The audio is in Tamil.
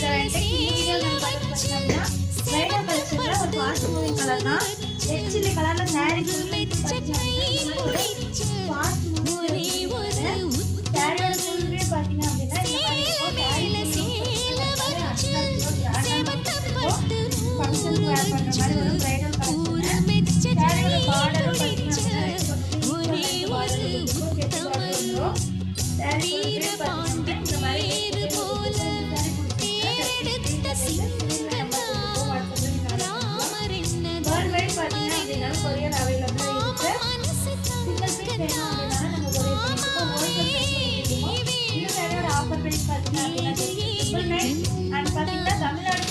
வந்துட்டு இந்த வீடியோ நம்ம பார்த்தீங்கன்னா பிரைடல் கலெக்ஷன்ல ஒரு ஃபாஸ்ட் மூவிங் கலர் தான் ரெட் சில்லி கலர்ல சாரி ஃபாஸ்ட் மூவிங் சாரியோட ஃபுல் வியூ பாத்தீங்க அப்படின்னா இந்த மாதிரி ஃபங்க்ஷன் வேர் பண்ற மாதிரி ஒரு பிரைடல் கலெக்ஷன் சாரியோட பார்டரும் பாத்தீங்கன்னா கொரியர் அவைலபிளா இருக்கு சிங்கிள் பீஸ் வேணும் அப்படின்னா நம்ம கொரியர் பண்ணிட்டு வேற ஒரு ஆஃபர் பிரைஸ் பாத்தீங்கன்னா 999 அண்ட் பாத்தீங்கன்னா தமிழ்நாடு